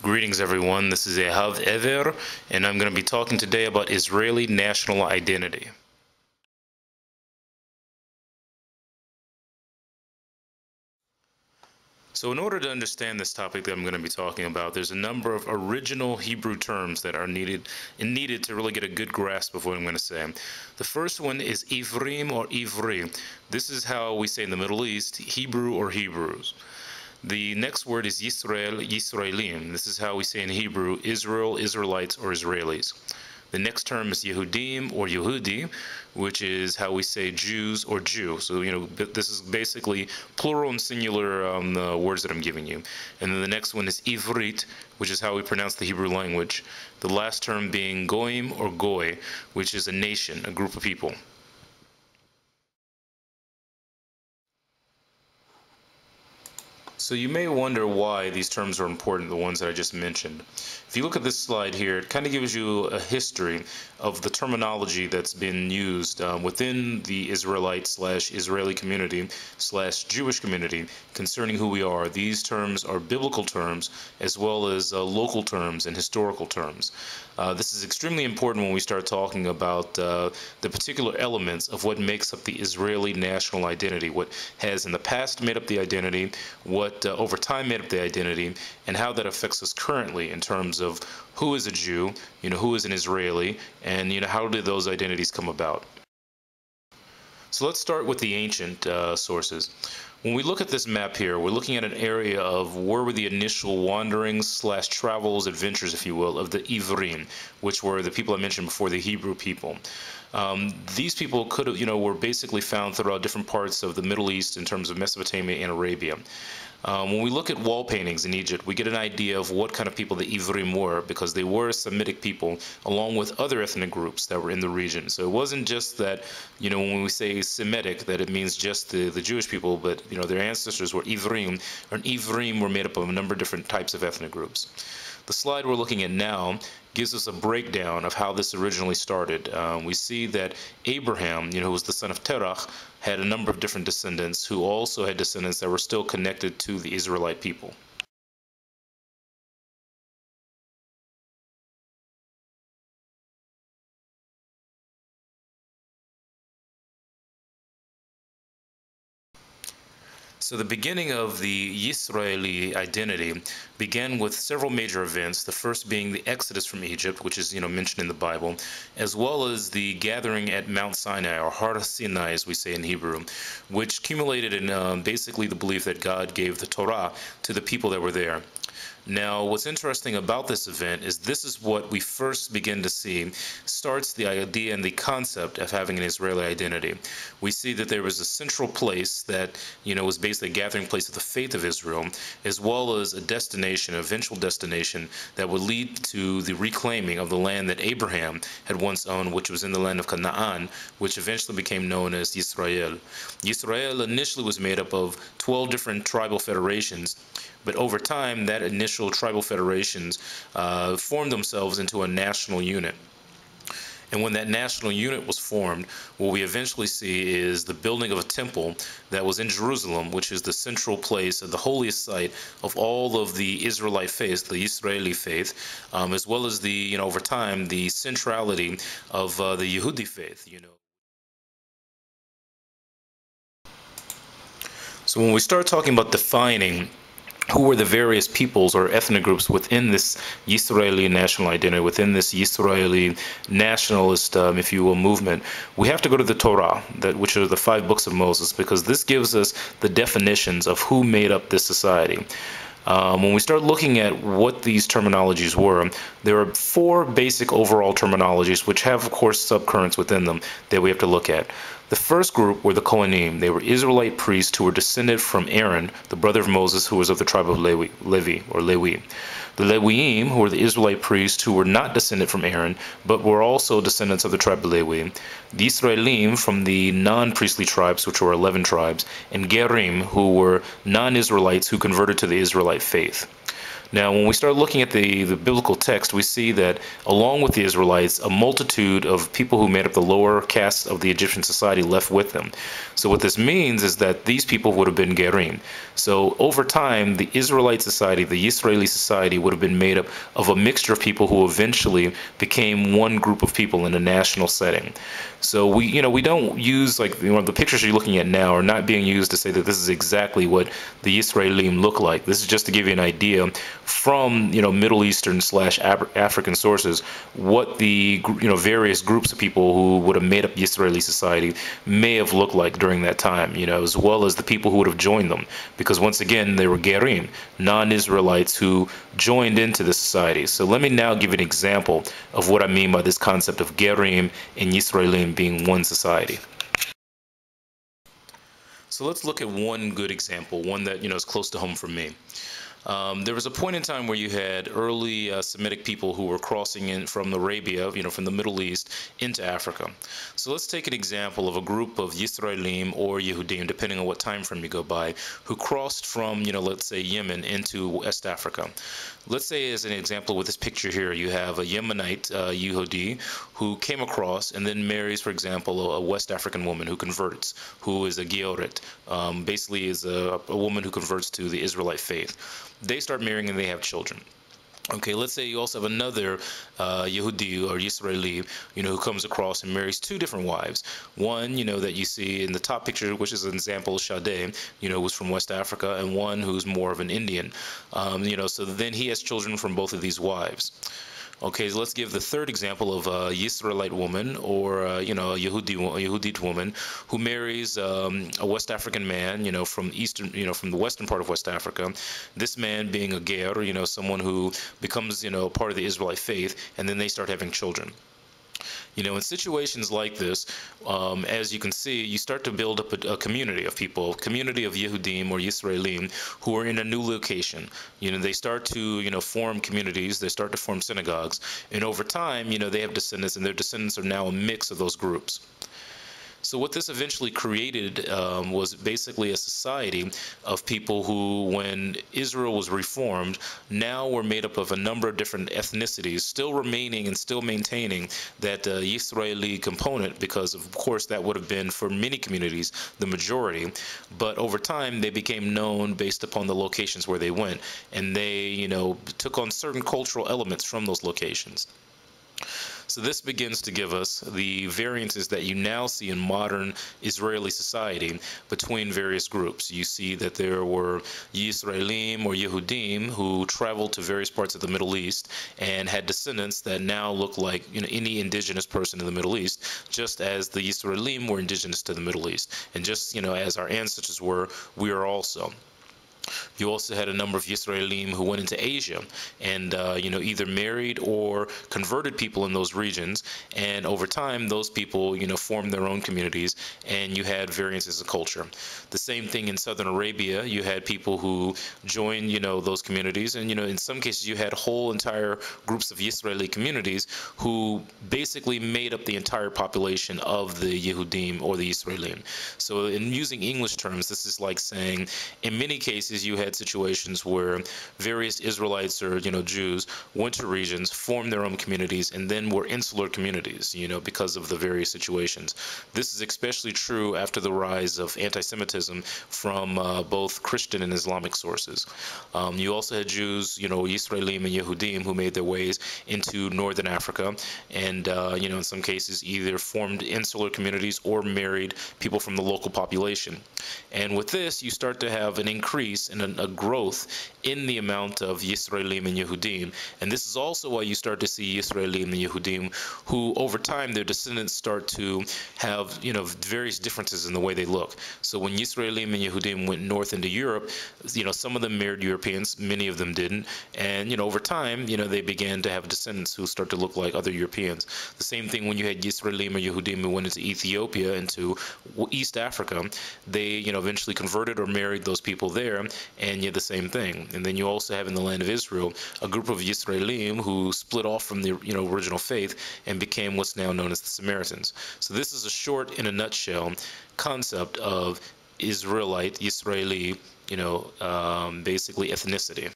Greetings everyone, this is Ehav, and I'm going to be talking today about Israeli national identity. So in order to understand this topic that I'm going to be talking about, there's a number of original Hebrew terms that are needed to really get a good grasp of what I'm going to say. The first one is Ivrim or Ivri. This is how we say in the Middle East, Hebrew or Hebrews. The next word is Yisrael, Yisraelim. This is how we say in Hebrew, Israel, Israelites, or Israelis. The next term is Yehudim or Yehudi, which is how we say Jews or Jew. So, this is basically plural and singular words that I'm giving you. And then the next one is Ivrit, which is how we pronounce the Hebrew language. The last term being Goim or Goy, which is a nation, a group of people. So you may wonder why these terms are important, the ones that I just mentioned. If you look at this slide here, it kind of gives you a history of the terminology that's been used within the Israelite/Israeli community /Jewish community concerning who we are. These terms are biblical terms as well as local terms and historical terms. This is extremely important when we start talking about the particular elements of what makes up the Israeli national identity, what has in the past made up the identity, what over time made up the identity, and how that affects us currently in terms of who is a Jew, who is an Israeli, and how did those identities come about. So let's start with the ancient sources. When we look at this map here, we're looking at an area of where were the initial wanderings/travels, adventures, if you will, of the Ivrim, which were the people I mentioned before, the Hebrew people. These people could have, were basically found throughout different parts of the Middle East in terms of Mesopotamia and Arabia. When we look at wall paintings in Egypt, we get an idea of what kind of people the Ivrim were, because they were Semitic people along with other ethnic groups that were in the region. So it wasn't just that, when we say Semitic, that it means just the Jewish people, but, their ancestors were Ivrim, and Ivrim were made up of a number of different types of ethnic groups. The slide we're looking at now gives us a breakdown of how this originally started. We see that Abraham, who was the son of Terah, had a number of different descendants who also had descendants that were still connected to the Israelite people. So the beginning of the Israeli identity began with several major events, the first being the Exodus from Egypt, which is mentioned in the Bible, as well as the gathering at Mount Sinai, or Har Sinai as we say in Hebrew, which culminated in basically the belief that God gave the Torah to the people that were there. Now, what's interesting about this event is this is what we first begin to see starts the idea and the concept of having an Israeli identity. We see that there was a central place that, was basically a gathering place of the faith of Israel, as well as a destination, an eventual destination that would lead to the reclaiming of the land that Abraham had once owned, which was in the land of Canaan, which eventually became known as Yisrael. Yisrael initially was made up of 12 different tribal federations, but over time, that initial tribal federations formed themselves into a national unit. And when that national unit was formed, what we eventually see is the building of a temple that was in Jerusalem, which is the central place, the holiest site of all of the Israelite faith, the Israeli faith, as well as the, over time, the centrality of the Yehudi faith, So when we start talking about defining who were the various peoples or ethnic groups within this Israeli national identity, within this Israeli nationalist, if you will, movement, we have to go to the Torah, which are the 5 books of Moses, because this gives us the definitions of who made up this society. When we start looking at what these terminologies were, there are 4 basic overall terminologies which have, of course, subcurrents within them that we have to look at. The first group were the Kohanim. They were Israelite priests who were descended from Aaron, the brother of Moses, who was of the tribe of Levi. The Lewiim, who were the Israelite priests who were not descended from Aaron, but were also descendants of the tribe of Levi. The Israelim from the non-priestly tribes, which were 11 tribes, and Geirim, who were non-Israelites who converted to the Israelite faith. Now, when we start looking at the biblical text, we see that along with the Israelites, a multitude of people who made up the lower castes of the Egyptian society left with them. So what this means is that these people would have been Geirim. So over time, the Israelite society, the Israeli society, would have been made up of a mixture of people who eventually became one group of people in a national setting. So we don't use, like, the pictures you're looking at now are not being used to say that this is exactly what the Israelim look like. This is just to give you an idea from Middle Eastern / African sources what the various groups of people who would have made up the Israeli society may have looked like during that time, as well as the people who would have joined them, because once again they were Geirim, non-Israelites who joined into the society. So let me now give an example of what I mean by this concept of Geirim and Yisraelim being one society. So let's look at one good example, one that is close to home for me. There was a point in time where you had early Semitic people who were crossing in from Arabia, from the Middle East into Africa. So let's take an example of a group of Yisraelim or Yehudim, depending on what time frame you go by, who crossed from, let's say Yemen into West Africa. Let's say, as an example with this picture here, you have a Yemenite Yehudi who came across and then marries, for example, a West African woman who converts, who is a Georet, basically is a woman who converts to the Israelite faith. They start marrying and they have children. Okay, let's say you also have another Yehudi or Yisraeli, who comes across and marries two different wives. One, that you see in the top picture, which is an example, Shadeh, was from West Africa, and one who's more of an Indian. So then he has children from both of these wives. Okay, so let's give the third example of a Yisraelite woman, or a Yehudit woman who marries a West African man, from from the western part of West Africa. This man being a Ger, someone who becomes part of the Israelite faith, and then they start having children. In situations like this, as you can see, you start to build up a community of people, a community of Yehudim or Yisraelim who are in a new location. They start to, form communities, they start to form synagogues, and over time, they have descendants, and their descendants are now a mix of those groups. So what this eventually created was basically a society of people who, when Israel was reformed, now were made up of a number of different ethnicities, still remaining and still maintaining that Israeli component, because of course that would have been, for many communities, the majority. But over time, they became known based upon the locations where they went, and they, took on certain cultural elements from those locations. So this begins to give us the variances that you now see in modern Israeli society between various groups. You see that there were Yisraelim or Yehudim who traveled to various parts of the Middle East and had descendants that now look like any indigenous person in the Middle East, just as the Yisraelim were indigenous to the Middle East. And just as our ancestors were, we are also. You also had a number of Yisraelim who went into Asia and, either married or converted people in those regions. And over time, those people, formed their own communities, and you had variances of culture. The same thing in Southern Arabia. You had people who joined, those communities. And, in some cases, you had whole entire groups of Yisraeli communities who basically made up the entire population of the Yehudim or the Yisraelim. So in using English terms, this is like saying, in many cases, you had situations where various Israelites or Jews went to regions, formed their own communities, and then were insular communities, because of the various situations. This is especially true after the rise of anti-Semitism from both Christian and Islamic sources. You also had Jews, Yisraelim and Yehudim, who made their ways into northern Africa, and in some cases either formed insular communities or married people from the local population. And with this, you start to have an increase and a growth in the amount of Yisraelim and Yehudim. And this is also why you start to see Yisraelim and Yehudim who, over time, their descendants start to have, various differences in the way they look. So when Yisraelim and Yehudim went north into Europe, some of them married Europeans, many of them didn't. And, over time, they began to have descendants who start to look like other Europeans. The same thing when you had Yisraelim or Yehudim who went into Ethiopia, into East Africa. They, eventually converted or married those people there, and yet the same thing. And then you also have in the land of Israel a group of Yisraelim who split off from the original faith and became what's now known as the Samaritans. So this is a short, in a nutshell, concept of Israelite, Yisraeli, basically ethnicity.